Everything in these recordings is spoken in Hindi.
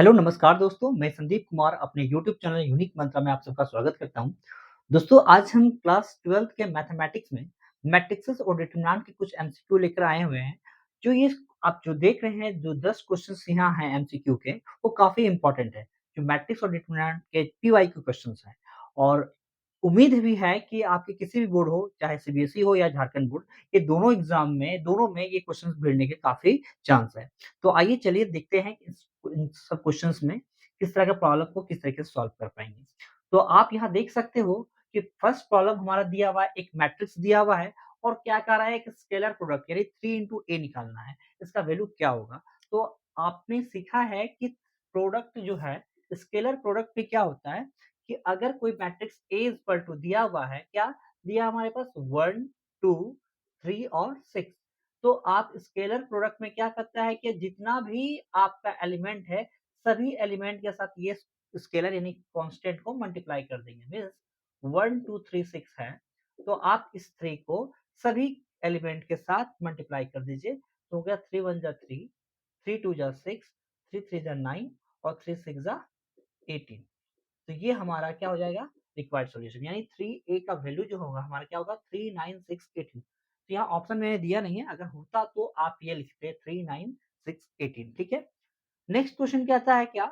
हेलो नमस्कार दोस्तों, मैं संदीप कुमार अपने यूट्यूब चैनल यूनिक मंत्रा में आप सबका स्वागत करता हूं। दोस्तों आज हम क्लास 12th के मैथमेटिक्स में मैट्रिसेस और डिटरमिनेंट के कुछ एमसीक्यू लेकर आए हुए हैं। जो ये आप जो देख रहे हैं, जो 10 क्वेश्चंस यहाँ हैं एमसीक्यू के, वो काफ़ी इंपॉर्टेंट है। जो मैट्रिक्स और डिटरमिनेंट के पीवाईक्यू क्वेश्चंस हैं और उम्मीद भी है कि आपके किसी भी बोर्ड हो, चाहे सीबीएसई हो या झारखंड बोर्ड, ये दोनों एग्ज़ाम में दोनों में ये क्वेश्चंस भिड़ने के काफ़ी चांस है। तो आइए चलिए देखते हैं इन सब क्वेश्चंस में किस तरह के प्रॉब्लम को किस तरीके से सॉल्व कर पाएँगे। तो आप यहाँ देख सकते हो कि फर्स्ट प्रॉब्लम हमारा दिया हुआ है, एक मैट्रिक्स दिया हुआ है और क्या कह रहा है, एक स्केलर प्रोडक्ट यानी 3 इंटू ए निकालना है। इसका वैल्यू क्या होगा? तो आपने सीखा है कि प्रोडक्ट जो है, स्केलर प्रोडक्ट में क्या होता है कि अगर कोई matrix A is equal to दिया हुआ है, क्या दिया हमारे पास 1, 2, 3 और 6। तो आप स्केलर प्रोडक्ट में क्या करता है कि जितना भी आपका एलिमेंट है, सभी एलिमेंट के साथ ये स्केलर यानी कांस्टेंट को मल्टीप्लाई कर देंगे। मीन्स 1, 2, 3, 6 है, तो आप इस 3 को सभी एलिमेंट के साथ मल्टीप्लाई कर दीजिए। तो हो गया 3 1 जा 3, 3 2 जा 6, 3 3 जा 9 और 3 6 जा 18। तो ये हमारा क्या हो जाएगा, रिक्वायर्ड सॉल्यूशन यानी 3a का वैल्यू जो होगा हमारा क्या होगा 39618। तो यहाँ ऑप्शन मैंने दिया नहीं है, अगर होता तो आप ये लिखते 39618। ठीक है। नेक्स्ट क्वेश्चन कहता है क्या,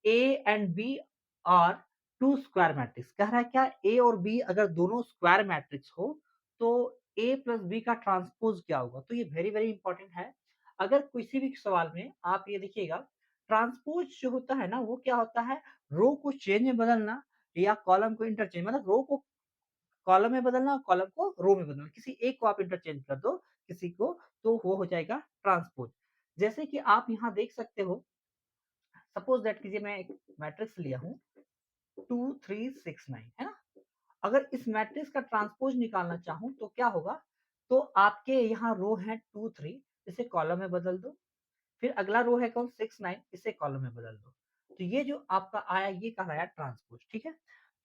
A and B are two square matrix. कह रहा है क्या, ए और बी अगर दोनों स्क्वायर मैट्रिक्स हो तो ए प्लस बी का ट्रांसपोज क्या होगा। तो ये वेरी वेरी इंपॉर्टेंट है। अगर किसी भी सवाल में आप ये देखिएगा, ट्रांसपोज जो होता है ना, वो क्या होता है, रो को चेंज में बदलना या कॉलम को इंटरचेंज, मतलब रो को कॉलम में बदलना और कॉलम को रो में बदलना। किसी एक को आप इंटरचेंज कर दो किसी को, तो वो हो जाएगा ट्रांसपोज। जैसे कि आप यहाँ देख सकते हो, सपोज दैट कीजिए मैं एक मैट्रिक्स लिया हूँ 2 3 6 9, है ना। अगर इस मैट्रिक्स का ट्रांसपोज निकालना चाहूँ तो क्या होगा, तो आपके यहाँ रो है 2 3, इसे कॉलम में बदल दो। फिर अगला रो है कौन, 6 9, इसे कॉलम में बदल दो। तो ये जो आपका आया ये कहलाया ट्रांसपोज। ठीक है।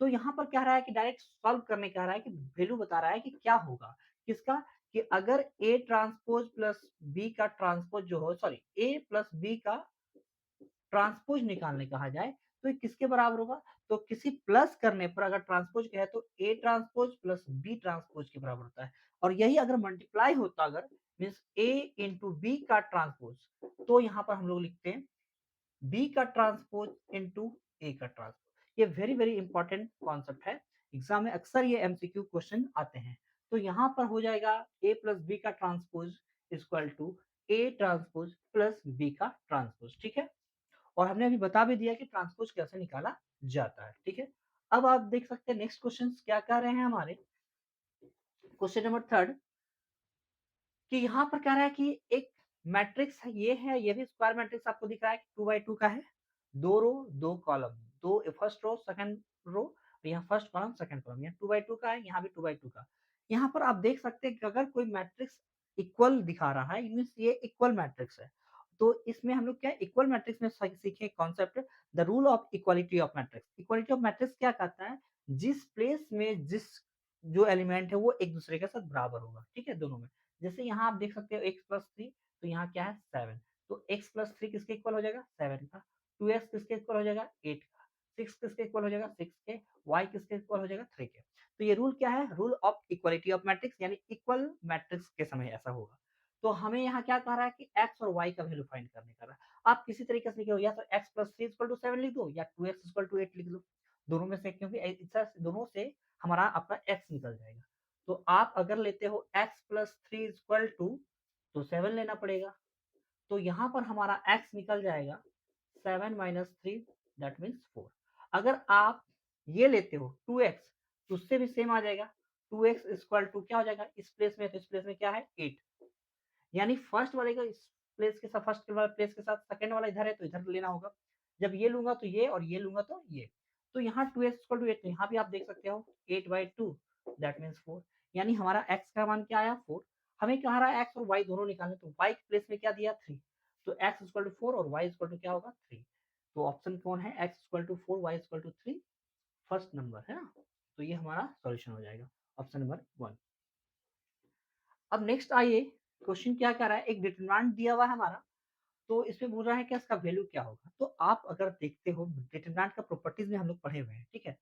तो यहाँ पर कह रहा है कि डायरेक्ट सॉल्व करने कह रहा है कि वैल्यू बता रहा है कि क्या होगा किसका, कि अगर ए ट्रांसपोज प्लस बी का ट्रांसपोज जो हो, सॉरी ए प्लस बी का ट्रांसपोज निकालने कहा जाए तो ये किसके बराबर होगा। तो किसी प्लस करने पर अगर ट्रांसपोज कहे तो A transpose plus B transpose के बराबर होता है। और यही अगर मल्टीप्लाई होता, अगर मीन्स ए इंटू बी का ट्रांसपोज, तो यहाँ पर हम लोग लिखते हैं बी का ट्रांसपोज इंटू ए का ट्रांसपोज। ये वेरी वेरी इंपॉर्टेंट कॉन्सेप्ट है, एग्जाम में अक्सर ये एमसीक्यू क्वेश्चन आते हैं। तो यहाँ पर हो जाएगा ए प्लस बी का transpose equal to A transpose plus B का ट्रांसपोज। ठीक है। और हमने अभी बता भी दिया कि ट्रांसपोज कैसे निकाला जाता है। ठीक है। अब आप देख सकते हैं नेक्स्ट क्वेश्चन क्या कह रहे हैं हमारे, क्वेश्चन नंबर थर्ड, कि यहाँ पर कह रहा है कि एक मैट्रिक्स है, ये भी स्क्वायर मैट्रिक्स आपको दिख रहा है, 2 by 2 का है, 2 रो 2 कॉलम, दो फर्स्ट रो सेकंड रो, यहाँ फर्स्ट कॉलम सेकंड कॉलम, यहाँ 2 by 2 का है, यहाँ भी 2 by 2 का। यहाँ पर आप देख सकते हैं कि अगर कोई मैट्रिक्स इक्वल दिखा रहा है, मीन्स ये इक्वल मैट्रिक्स है। तो इसमें हम लोग क्या इक्वल मैट्रिक्स में सीखे concept, the rule of equality of matrix. Equality of matrix क्या कहता है, जिस प्लेस में जिस जो एलिमेंट है वो एक दूसरे के साथ बराबर होगा। ठीक है, दोनों में। जैसे यहाँ आप देख सकते हो x प्लस 3, तो यहाँ क्या है 7, तो x प्लस 3 किसके इक्वल हो जाएगा 7 का, 2x किसके इक्वल हो जाएगा 8 का, 6 किसके इक्वल हो जाएगा 6 के, y किसके इक्वल हो जाएगा 3 के। तो ये रूल क्या है, rule of equality of matrix, यानी इक्वल मैट्रिक्स के समय ऐसा होगा। तो हमें यहाँ क्या कह रहा है कि x और y का वैल्यू फाइंड करने का रहा है। आप किसी तरीके से लिखो, या तो x प्लस 3 इक्वल टू 7 लिख दो या 2x इक्वल टू 8 लिख दो, दोनों में से, क्योंकि दोनों से हमारा आपका x निकल जाएगा। तो आप अगर लेते हो x प्लस 3 इक्वल टू, तो 7 लेना पड़ेगा। तो यहाँ पर हमारा x निकल जाएगा 7 माइनस 3, दैट मीन्स 4। अगर आप ये लेते हो 2x, तो उससे भी सेम आ जाएगा, 2x इक्वल टू क्या हो जाएगा, इस प्लेस में, तो इस प्लेस में क्या है 8, यानी फर्स्ट वाले का इस प्लेस के साथ, फर्स्ट वाले प्लेस के साथ सेकंड वाला इधर है तो इधर लेना होगा। जब ये लूंगा तो ये, और ये लूंगा तो ये। तो यहाँ 2x इक्वल टू 8, तो यहाँ भी आप देख सकते हो 8/2, दैट मीन्स 4, यानी हमारा x का मान क्या आया 4। हमें कह रहा है x और y दोनों निकालने, तो y के प्लेस में क्या दिया 3, तो x इक्वल टू 4 और y इक्वल टू क्या होगा 3। तो ऑप्शन कौन है, x equal to 4 y equal to 3, first number है ना। तो ये हमारा सॉल्यूशन हो जाएगा, ऑप्शन नंबर 1। अब नेक्स्ट आइए, क्वेश्चन क्या कह रहा है, एक डिटरमिनेंट दिया हुआ है हमारा तो इसमें बोल रहा है कि इसका वैल्यू क्या होगा? तो आप अगर देखते हो डिटरमिनेंट का प्रॉपर्टीज़ में हम लोग पढ़े हुए हैं, ठीक है?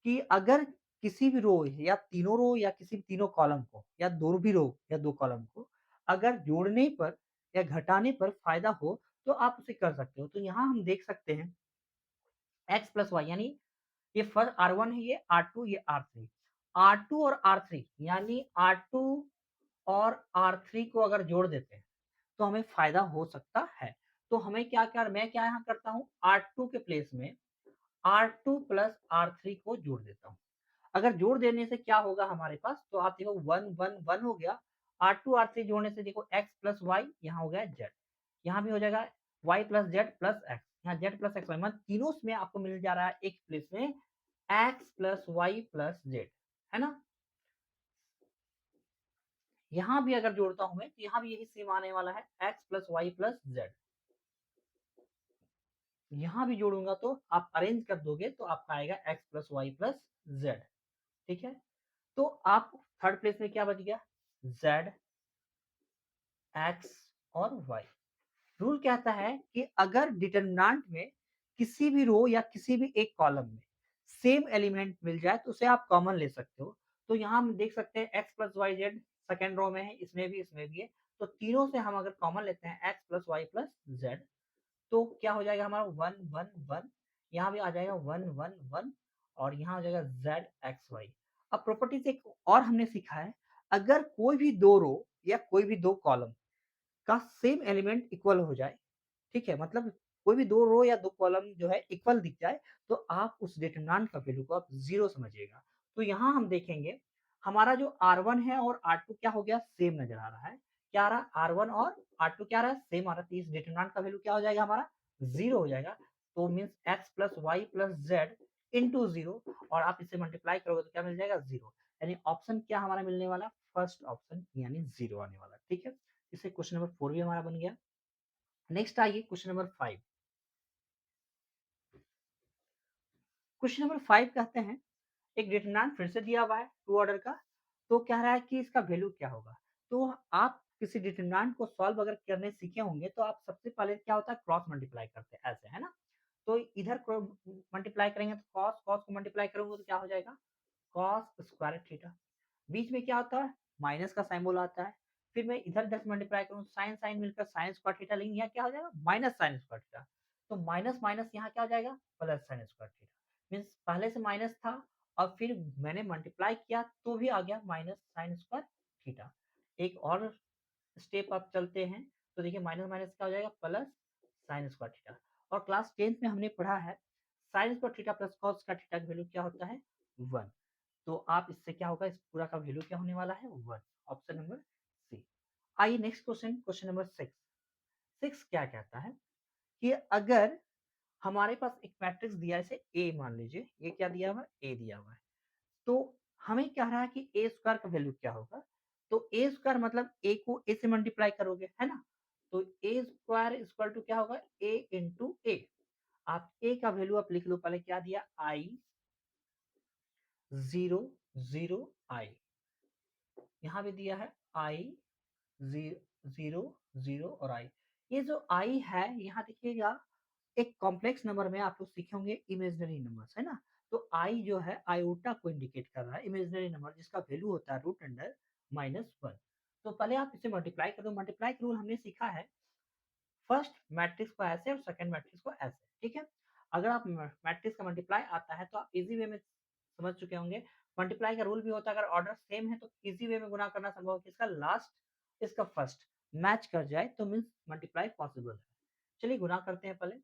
कि अगर किसी भी रो या तीनों रो या किसी भी तीनों कॉलम को या 2 भी रो या 2 कॉलम को अगर जोड़ने पर या घटाने पर फ़ायदा हो, तो आप उसे कर सकते हो। तो यहाँ हम देख सकते हैं x प्लस वाई यानी ये फर्स्ट R1 है, ये R2, ये R3। R2 और R3 यानी R2 और R3 को अगर जोड़ देते हैं, तो हमें फ़ायदा हो सकता है। तो हमें मैं क्या यहाँ करता हूँ, R2 के प्लेस में R2 प्लस R3 को जोड़ देता हूँ। अगर जोड़ देने से क्या होगा हमारे पास, तो आप देखो 1, 1, 1 हो गया। R2, R3 जोड़ने से देखो x प्लस वाई यहाँ हो गया z। यहाँ भी हो जाएगा y plus z plus x। यहाँ z प्लस x, y मतलब तीनों में आपको मिल जा रहा है एक प्लेस में x plus y plus z, है ना? यहाँ भी अगर जोड़ता हूँ मैं, तो यहाँ भी यही सेम आने वाला है x plus y plus z। यहाँ भी जोड़ूंगा तो आप अरेंज कर दोगे तो आपका आएगा x plus y plus z, ठीक है? तो आप थर्ड प्लेस में क्या बच गया, z, x और y। रूल कहता है कि अगर डिटरमिनेंट में किसी भी रो या किसी भी एक कॉलम में सेम एलिमेंट मिल जाए तो उसे आप कॉमन ले सकते हो। तो यहाँ हम देख सकते हैं x plus y z second row में है, इसमें भी है। तो तीनों से हम अगर कॉमन लेते हैं x plus y plus z, तो क्या हो जाएगा हमारा 1, 1, 1। यहाँ भी आ जाएगा 1, 1, 1 और यहाँ हो जाएगा z x y। अब प्रॉपर्टी से एक और हमने सीखा है, अगर कोई भी दो रो या कोई भी दो कॉलम का सेम एलिमेंट इक्वल हो जाए, ठीक है? मतलब कोई भी 2 रो या 2 कॉलम जो है इक्वल दिख जाए, तो आप उस डिटरमिनेंट का वैल्यू को आप 0 समझिएगा। तो यहाँ हम देखेंगे, हमारा जो R1 है और R2 क्या हो गया? सेम नज़र आ रहा है। क्या आ रहा है? R1 और R2 क्या आ रहा है? सेम आ रहा है। तो इस डिटरमिनेंट का वैल्यू क्या हो जाएगा हमारा? 0 हो जाएगा। तो means x plus y plus z into 0 और आप इसे मल्टीप्लाई करोगे तो क्या मिल जाएगा? 0। यानी ऑप्शन क्या हमारा मिलने वाला? फर्स्ट ऑप्शन यानी 0 आने वाला, ठीक है? इससे क्वेश्चन नंबर 4 भी हमारा बन गया। नेक्स्ट आइए क्वेश्चन नंबर 5। क्वेश्चन नंबर 5 कहते हैं, एक डिटरमिनेंट फिर से दिया हुआ है 2 ऑर्डर का, तो कह रहा है कि इसका वैल्यू क्या होगा? तो आप किसी डिटरमिनेंट को सॉल्व अगर करने सीखे होंगे तो आप सबसे पहले क्या होता है क्रॉस मल्टीप्लाई करते हैं ऐसे, है ना? तो इधर मल्टीप्लाई करेंगे तो कॉस कॉस को मल्टीप्लाई करोगे तो क्या हो जाएगा? Cos square theta. बीच में क्या होता है? माइनस का सिंबल आता है। फिर मैं इधर-इधर से मल्टीप्लाई करूँ, साइन साइन मिलकर साइन स्क्वायर थीटा लेंगे, यहाँ क्या हो जाएगा? Minus sine square theta. तो माइनस माइनस यहाँ क्या हो जाएगा? Plus sine square theta. Means पहले से माइनस था और फिर मैंने मल्टीप्लाई किया तो भी आ गया माइनस साइन स्क्वायर थीटा। एक और स्टेप आप चलते हैं, तो देखिए माइनस माइनस क्या हो जाएगा? Plus sine square theta. और क्लास 10th में हमने पढ़ा है sine square theta plus cos square theta का वैल्यू क्या होता है? 1। तो आप इससे क्या होगा, इस पूरा का वैल्यू क्या होने वाला है? 1। Option number C. आइए नेक्स्ट क्वेश्चन, क्वेश्चन नंबर 6। 6 क्या कहता है कि अगर हमारे पास एक मैट्रिक्स दिया है, इसे ए मान लीजिए, ये क्या दिया हुआ है? ए दिया हुआ है। तो हमें कह रहा है कि ए स्क्वायर का वैल्यू क्या होगा? तो ए स्क्वायर मतलब ए को ए से मल्टीप्लाई करोगे, है ना? तो ए स्क्वायर इक्वल टू क्या होगा? ए इंटू ए। आप ए का वैल्यू आप लिख लो, पहले क्या दिया? आई 0, 0 आई। यहाँ भी दिया है आई 0, 0 और आई। ये जो आई है यहाँ देखिएगा, एक कॉम्प्लेक्स नंबर में आप लोग सीखे होंगे इमेजिनरी नंबर्स, है ना? तो आई जो है आयोटा को इंडिकेट कर रहा है, इमेजिनरी नंबर जिसका वैल्यू होता है रूट अंडर -1। तो पहले आप इसे मल्टीप्लाई कर दो। मल्टीप्लाई का रूल हमने सीखा है, फर्स्ट मैट्रिक्स को ऐसे और सेकंड मैट्रिक्स को ऐसे, ठीक है? अगर आप मैट्रिक्स का मल्टीप्लाई आता है तो आप इजी वे में समझ चुके होंगे। मल्टीप्लाई का रूल भी होता है, अगर ऑर्डर सेम है तो इजी वे में गुना करना संभव है कि इसका लास्ट इसका फर्स्ट मैच कर जाए तो मीन्स मल्टीप्लाई पॉसिबल है। चलिए गुना करते हैं पहले।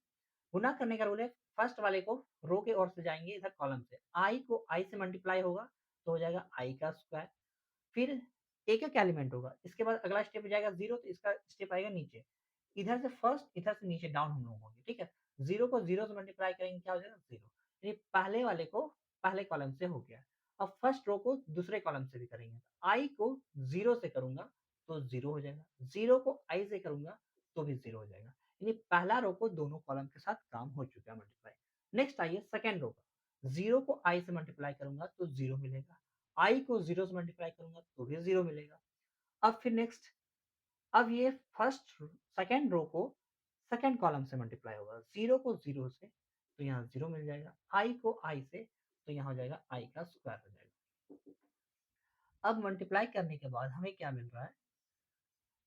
गुना करने का रूल है, फर्स्ट वाले को रो के ओर से जाएंगे इधर कॉलम से, आई को आई से मल्टीप्लाई होगा तो हो जाएगा आई का स्क्वायर। फिर एक-एक एलिमेंट होगा, इसके बाद अगला स्टेप जाएगा 0 तो इसका स्टेप आएगा नीचे। इधर से फर्स्ट, इधर से नीचे डाउन हम लोग होंगे, ठीक है? 0 को 0 से मल्टीप्लाई करेंगे क्या हो जाएगा? 0। ये पहले वाले को पहले कॉलम से हो गया। अब फर्स्ट रो को दूसरे कॉलम से भी करेंगे। आई को 0 से करूँगा तो 0 हो जाएगा, 0 को आई से करूँगा तो भी 0 हो जाएगा। यानी पहला रो को दोनों कॉलम के साथ काम हो चुका है मल्टीप्लाई। नेक्स्ट आइए सेकंड रो का, 0 को आई से मल्टीप्लाई करूँगा तो 0 मिलेगा, आई को 0 से मल्टीप्लाई करूँगा तो भी 0 मिलेगा। अब फिर नेक्स्ट, अब ये फर्स्ट सेकंड रो को सेकंड कॉलम से मल्टीप्लाई होगा। 0 को 0 से तो यहाँ 0 मिल जाएगा, i को i से तो यहाँ हो जाएगा i का स्क्वायर हो जाएगा। अब मल्टीप्लाई करने के बाद हमें क्या मिल रहा है,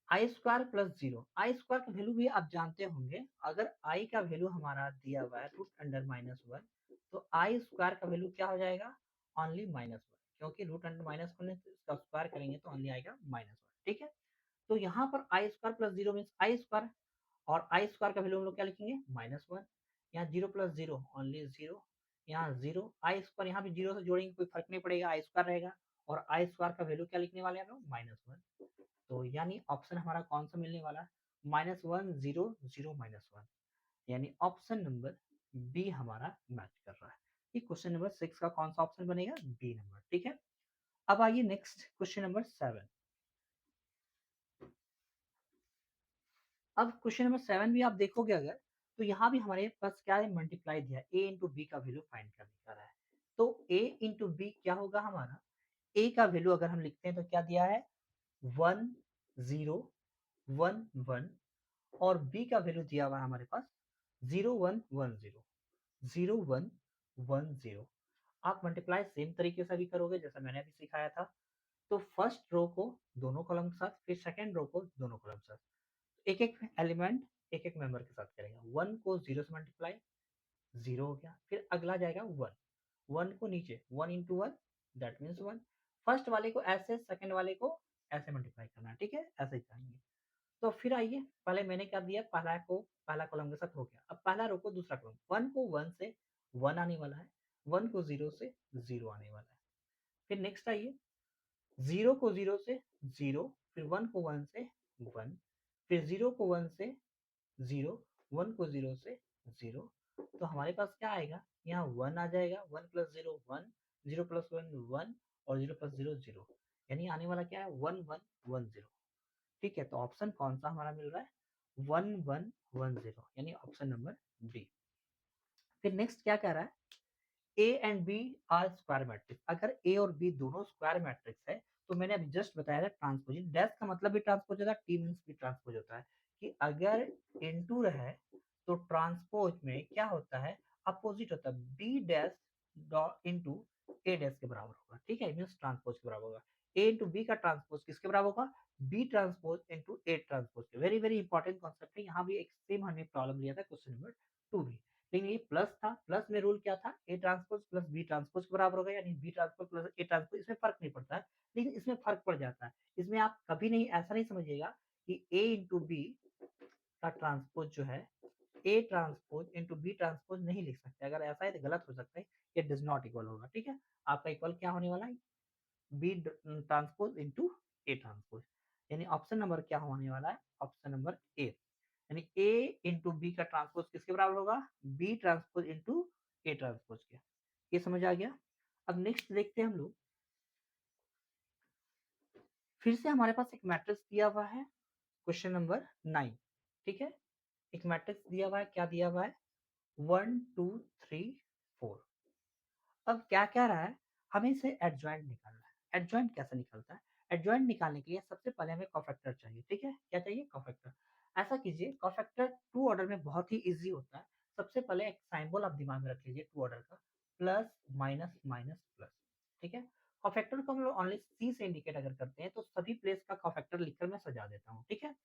आई स्क्वायर प्लस 0। आई स्क्वायर का वैल्यू भी आप जानते होंगे, अगर आई का वैल्यू हमारा दिया हुआ है रूट अंडर माइनस वन, तो आई स्क्वायर का वैल्यू क्या हो जाएगा, ओनली माइनस वन, क्योंकि रूट अंडर माइनस वन इसका स्क्वायर करेंगे तो ओनली आएगा माइनस वन। ठीक है, तो यहाँ पर I square plus 0 means I square, और आई स्क्वायर का वैल्यू हम लोग क्या लिखेंगे, माइनस वन। यहाँ 0 प्लस 0 ओनली 0, यहाँ 0, आई स्क्वायर यहाँ भी 0 से जोड़ेंगे कोई फर्क नहीं पड़ेगा, आई स्क्वायर रहेगा, और आई स्क्वायर का वैल्यू क्या लिखने वाले हैं हम लोग, माइनस वन। तो यानी ऑप्शन हमारा कौन सा मिलने वाला है, minus one zero zero minus one, यानी ऑप्शन नंबर बी हमारा मैच कर रहा है। ये क्वेश्चन नंबर 6 का कौन सा ऑप्शन बनेगा, बी नंबर। ठीक है, अब आइए नेक्स्ट क्वेश्चन नंबर 7। अब क्वेश्चन नंबर 7 भी आप देखोगे अगर, तो यहाँ भी हमारे पास क्या है, मल्टीप्लाई दिया, a इंटू बी का वैल्यू फाइंड करने का रहा है। तो a इंटू बी क्या होगा हमारा, a का वैल्यू अगर हम लिखते हैं तो क्या दिया है, 1 0 1 1, और b का वैल्यू दिया हुआ है हमारे पास 0 1 1 0 0 1 1 0। आप मल्टीप्लाई सेम तरीके से भी करोगे जैसा मैंने अभी सिखाया था। तो फर्स्ट रो को दोनों कॉलम के साथ, फिर सेकंड रो को दोनों कॉलम के साथ, एक एक एलिमेंट एक एक मेंबर के साथ करेगा। 1 को 0 से मल्टीप्लाई, 0 हो गया, फिर अगला जाएगा 1, 1 को नीचे 1 into one, that means 1। First वाले को ऐसे, सेकंड वाले को ऐसे मल्टीप्लाई करना है। ठीक है, ऐसे ही करेंगे। तो फिर आइए, पहले मैंने क्या दिया, पहला कॉलम के साथ हो गया, अब पहला रो को दूसरा कॉलम, 1 को 1 से 1 आने वाला है, 1 को 0 से 0 आने वाला है। फिर नेक्स्ट आइए, 0 को 0 से 0, फिर 1 को 1 से 1, फिर 0 को 1 से 0, 1 को 0 से 0। तो हमारे पास क्या आएगा, यहाँ 1 आ जाएगा, 1 प्लस 0 1, 0 प्लस 1 1, और 0 प्लस 0 0, यानी आने वाला क्या है, 1 1 1 0। ठीक है, तो ऑप्शन कौन सा हमारा मिल रहा है, 1 1 1 0, यानी ऑप्शन नंबर बी। फिर नेक्स्ट क्या कह रहा है, A and B are square matrix. अगर ए और बी दोनों स्क्वायर मैट्रिक्स है, तो मैंने अभी जस्ट बताया था ट्रांसपोजिंग, डैश का मतलब भी ट्रांसपोज होता है, टी मीन्स भी ट्रांसपोज होता है, कि अगर इनटू रहे तो ट्रांसपोज में क्या होता है, अपोजिट होता है, बी डैश इंटू ए डैश के बराबर होगा। ठीक है, मीन्स ट्रांसपोज के बराबर होगा। ए इंटू बी का ट्रांसपोज किसके बराबर होगा, B transpose into A transpose के। वेरी वेरी इंपॉर्टेंट कॉन्सेप्ट है, यहाँ भी एक सेम हमने प्रॉब्लम लिया था क्वेश्चन नंबर 2 भी, लेकिन ये प्लस था, प्लस में रूल क्या था, A transpose plus B transpose के बराबर होगा, यानी B transpose plus A transpose. इसमें फर्क नहीं पड़ता है, लेकिन इसमें फर्क पड़ जाता है। इसमें आप कभी नहीं ऐसा नहीं समझिएगा कि ए इंटू बी का ट्रांसपोज जो है, A transpose into B transpose नहीं लिख सकते। अगर ऐसा है तो गलत हो सकता है, ये डज नॉट इक्वल होगा। ठीक है, आपका इक्वल क्या होने वाला है, B transpose into A transpose, यानी ऑप्शन नंबर क्या होने वाला है, ऑप्शन नंबर ए, यानी ए इंटू बी का ट्रांसपोज किसके बराबर होगा, B transpose into A transpose के। ये समझ आ गया। अब नेक्स्ट देखते हैं हम लोग, फिर से हमारे पास एक मैट्रिक्स दिया हुआ है, क्वेश्चन नंबर 9। ठीक है, एक मैट्रिक्स दिया हुआ है, क्या दिया हुआ है, 1 2 3 4। अब क्या कह रहा है, हमें इसे एडजॉइंट निकालना है। एडजॉइंट कैसे निकलता है, एडजॉइंट निकालने के लिए सबसे पहले हमें कोफैक्टर चाहिए। ठीक है, क्या चाहिए, कोफैक्टर। ऐसा कीजिए, कोफैक्टर टू ऑर्डर में बहुत ही इजी होता है। सबसे पहले एक सिंबल आप दिमाग में रख लीजिए टू ऑर्डर का, प्लस माइनस माइनस प्लस। ठीक है, कोफैक्टर को हम लोग ओनली सी से इंडिकेट अगर करते हैं, तो सभी प्लेस का कोफैक्टर लिखकर मैं सजा देता हूँ। ठीक है,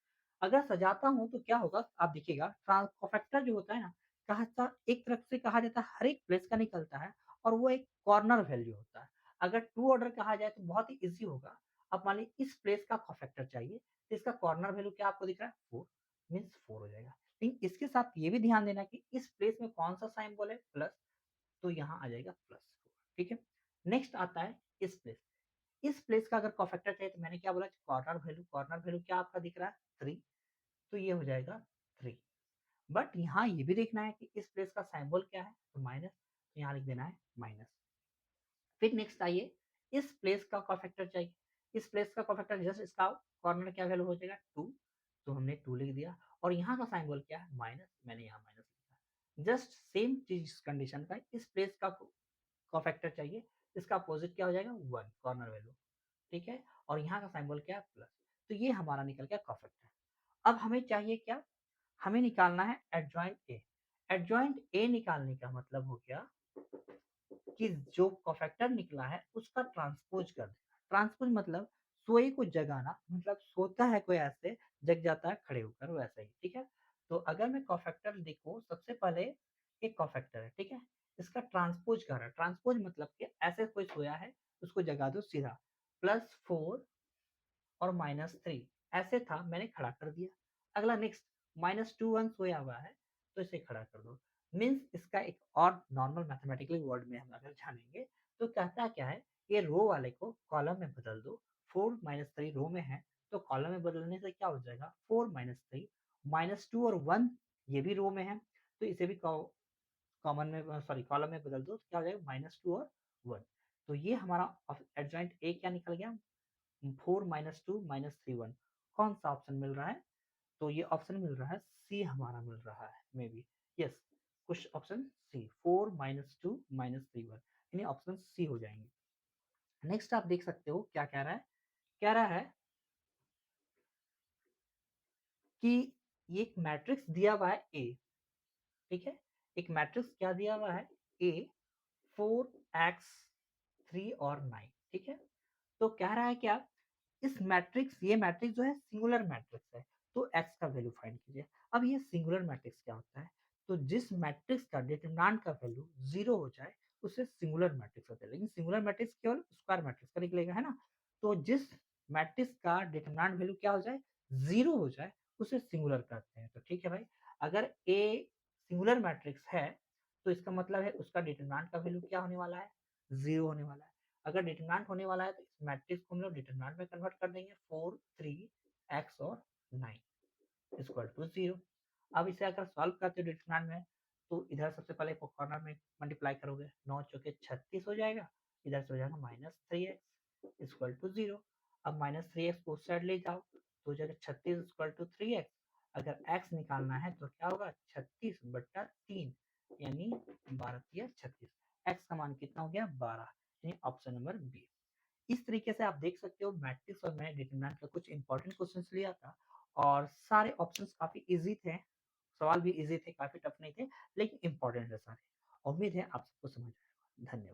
अगर सजाता हूँ तो क्या होगा, आप देखिएगा, कोफैक्टर जो होता है ना, कहा एक तरफ से कहा जाता है हर एक प्लेस का निकलता है, और वो एक कॉर्नर वैल्यू होता है। अगर टू ऑर्डर कहा जाए तो बहुत ही इजी होगा। अब मान लीजिए इस प्लेस का कोफैक्टर चाहिए, तो इसका कॉर्नर वैल्यू क्या आपको दिख रहा है, 4, मीन्स 4 हो जाएगा। लेकिन इसके साथ ये भी ध्यान देना कि इस प्लेस में कौन सा सिंबल है, प्लस, तो यहाँ आ जाएगा प्लस 4। ठीक है, नेक्स्ट आता है इस प्लेस। इस प्लेस का अगर कोफैक्टर चाहिए, तो मैंने क्या बोला, कॉर्नर वैल्यू क्या आपका दिख रहा है, 3, तो ये हो जाएगा 3। बट यहाँ ये भी देखना है कि इस प्लेस का सिंबल क्या है, तो माइनस, तो यहाँ लिख देना है माइनस। फिर नेक्स्ट आइए, इस प्लेस का कोफैक्टर चाहिए, इस प्लेस का कोफैक्टर जस्ट इसका कॉर्नर क्या वैल्यू हो जाएगा, 2, तो हमने 2 लिख दिया, और यहाँ का सिंबल क्या है, माइनस, मैंने यहाँ माइनस लिखा। जस्ट सेम चीज कंडीशन का, इस प्लेस का कोफैक्टर चाहिए, इसका अपोजिट क्या हो जाएगा, 1 कॉर्नर वैल्यू। ठीक है, और यहाँ का सिंबल क्या है, प्लस। तो ये हमारा निकल गया कोफैक्टर। अब हमें चाहिए क्या, हमें निकालना है एडजॉइंट ए। एडजॉइंट ए निकालने का मतलब हो गया कि जो कोफैक्टर निकला है उसका ट्रांसपोज कर देना। ट्रांसपोज मतलब सोए को जगाना, मतलब सोता है कोई ऐसे, जग जाता है खड़े होकर, वैसा ही, ठीक है? तो अगर मैं कोफैक्टर देखूँ, सबसे पहले एक कोफैक्टर है, ठीक है? इसका ट्रांसपोज कर रहा है। ट्रांसपोज मतलब कि ऐसे कोई सोया है, उसको जगा दो सीधा, +4 और -3 ऐसे था, मैंने खड़ा कर दिया। अगला नेक्स्ट -2 1 सोया हुआ है, तो इसे खड़ा कर दो। मीन्स इसका एक और नॉर्मल मैथमेटिकल वर्ड में हम अगर जानेंगे, तो कहता क्या है, ये रो वाले को कॉलम में बदल दो। 4 -3 रो में है, तो कॉलम में बदलने से क्या हो जाएगा, 4 -3 -2 और 1 ये भी रो में है, तो इसे भी कॉमन में सॉरी कॉलम में बदल दो, तो क्या हो जाएगा, -2 और 1। तो ये हमारा एडजॉइंट ए क्या निकल गया, 4 -2 -3 1। कौन सा ऑप्शन मिल रहा है? तो ये ऑप्शन मिल रहा है सी, हमारा मिल रहा है मे बी। यस, कुछ ऑप्शन सी, 4 -2 -3 1, यानी ऑप्शन सी हो जाएंगे। नेक्स्ट आप देख सकते हो क्या कह रहा है, कह रहा है कि ये एक मैट्रिक्स दिया हुआ है ए, ठीक है? एक मैट्रिक्स क्या दिया हुआ है, ए, 4x 3 और 9, ठीक है? तो कह रहा है क्या, इस मैट्रिक्स, ये मैट्रिक्स जो है सिंगुलर मैट्रिक्स है, तो x का वैल्यू फाइंड कीजिए। अब ये सिंगुलर मैट्रिक्स क्या होता है, तो जिस मैट्रिक्स का डिटरमिनेंट का वैल्यू 0 हो जाए उसे सिंगुलर मैट्रिक्स होता है। लेकिन सिंगुलर मैट्रिक्स केवल स्क्वायर मैट्रिक्स का निकलेगा, है ना? तो जिस मैट्रिक्स का डिटरमिनेंट वैल्यू क्या हो जाए, 0 हो जाए, उसे सिंगुलर कहते हैं। तो ठीक है भाई, अगर A सिंगुलर मैट्रिक्स है, तो इसका मतलब है उसका डिटरमिनेंट का वैल्यू क्या होने वाला है, 0 होने वाला है। अगर डिटरमिनेंट होने वाला है, तो इस मैट्रिक्स को हम लोग डिटरमिनेंट में कन्वर्ट कर देंगे, 4 3 x और 9 इक्वल टू 0। अब इसे अगर सॉल्व करते हो डिटरमिनेंट में, तो इधर सबसे पहले कॉर्नर में मल्टीप्लाई करोगे, 9 चौके 36 हो जाएगा, इधर से हो जाएगा -3x इक्वल टू 0। अब -3x को उस साइड ले जाओ, तो हो जाएगा 36 इक्वल टू 3x। अगर x निकालना है तो क्या होगा, 36/3, यानी 12×36। x का मान कितना हो गया, 12, यानी ऑप्शन नंबर बी। इस तरीके से आप देख सकते हो मैट्रिक्स और मैंने डिटरमिनेंट का कुछ इंपॉर्टेंट क्वेश्चंस लिया था, और सारे ऑप्शंस काफी इजी थे, सवाल भी इजी थे, काफी टफ नहीं थे, लेकिन इंपॉर्टेंट है सारे। उम्मीद है आप सबको समझ आएगा। धन्यवाद।